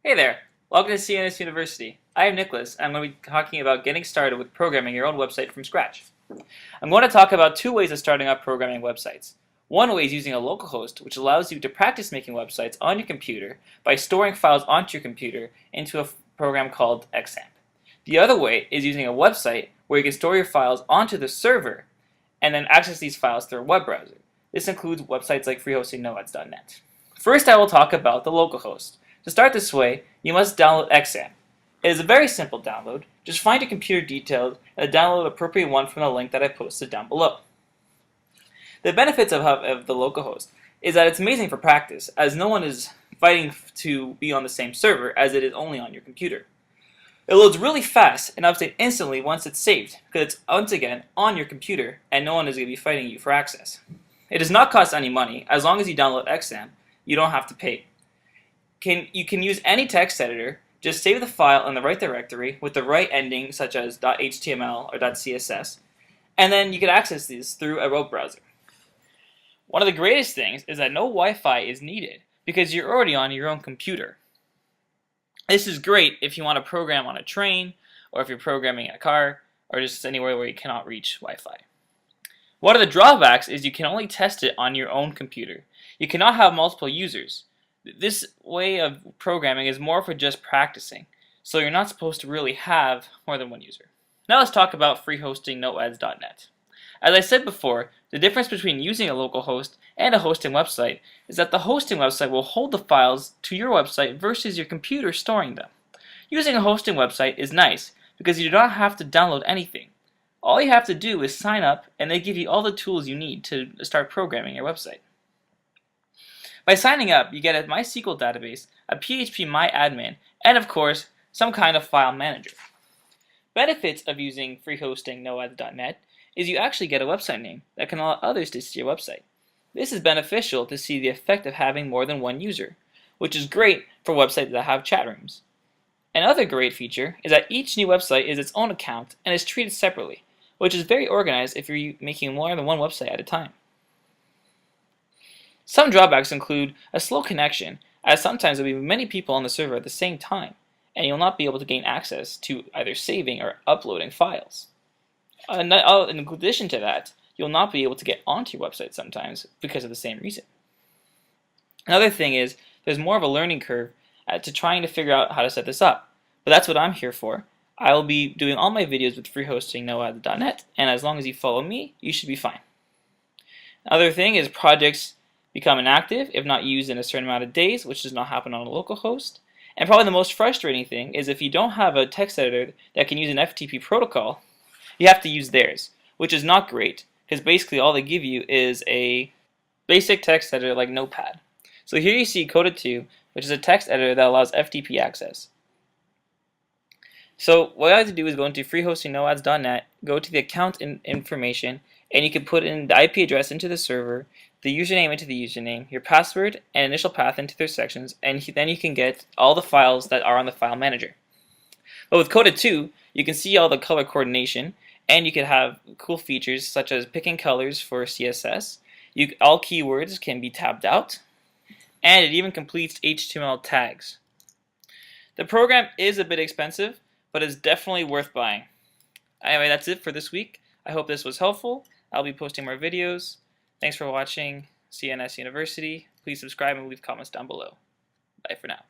Hey there! Welcome to CNS University. I am Nicholas, and I'm going to be talking about getting started with programming your own website from scratch. I'm going to talk about two ways of starting up programming websites. One way is using a localhost, which allows you to practice making websites on your computer by storing files onto your computer into a program called XAMPP. The other way is using a website where you can store your files onto the server and then access these files through a web browser. This includes websites like freehostingnomads.net. First, I will talk about the localhost. To start this way, you must download XAMPP. It is a very simple download. Just find your computer details and download the appropriate one from the link that I posted down below. The benefits of the localhost is that it's amazing for practice, as no one is fighting to be on the same server as it is only on your computer. It loads really fast and updates instantly once it's saved, because it's once again on your computer and no one is going to be fighting you for access. It does not cost any money. As long as you download XAMPP, you don't have to pay. You can use any text editor. Just save the file in the right directory with the right ending, such as .html or .css, and then you can access these through a web browser. One of the greatest things is that no Wi-Fi is needed because you're already on your own computer. This is great if you want to program on a train, or if you're programming in a car, or just anywhere where you cannot reach Wi-Fi. One of the drawbacks is you can only test it on your own computer. You cannot have multiple users. This way of programming is more for just practicing, so you're not supposed to really have more than one user. Now let's talk about freehostingnomads.net. As I said before, the difference between using a local host and a hosting website is that the hosting website will hold the files to your website versus your computer storing them. Using a hosting website is nice because you do not have to download anything. All you have to do is sign up and they give you all the tools you need to start programming your website. By signing up, you get a MySQL database, a PHPMyAdmin, and of course, some kind of file manager. Benefits of using freehostingnomads.net is you actually get a website name that can allow others to see your website. This is beneficial to see the effect of having more than one user, which is great for websites that have chat rooms. Another great feature is that each new website is its own account and is treated separately, which is very organized if you're making more than one website at a time. Some drawbacks include a slow connection, as sometimes there will be many people on the server at the same time, and you'll not be able to gain access to either saving or uploading files. In addition to that, you'll not be able to get onto your website sometimes because of the same reason. Another thing is, there's more of a learning curve to trying to figure out how to set this up, but that's what I'm here for. I will be doing all my videos with freehostingnomads.net, and as long as you follow me, you should be fine. Another thing is projects become inactive if not used in a certain amount of days, which does not happen on a local host. And probably the most frustrating thing is if you don't have a text editor that can use an FTP protocol, you have to use theirs, which is not great because basically all they give you is a basic text editor like Notepad. So here you see Coda2, which is a text editor that allows FTP access. So what I have to do is go into freehostingnomads.net, go to the account information, and you can put in the IP address into the server, the username into the username, your password and initial path into their sections, and then you can get all the files that are on the file manager. But with Coda2, you can see all the color coordination, and you can have cool features such as picking colors for CSS. All keywords can be tabbed out, and it even completes HTML tags. The program is a bit expensive, but it's definitely worth buying. Anyway, that's it for this week. I hope this was helpful. I'll be posting more videos. Thanks for watching CNS University. Please subscribe and leave comments down below. Bye for now.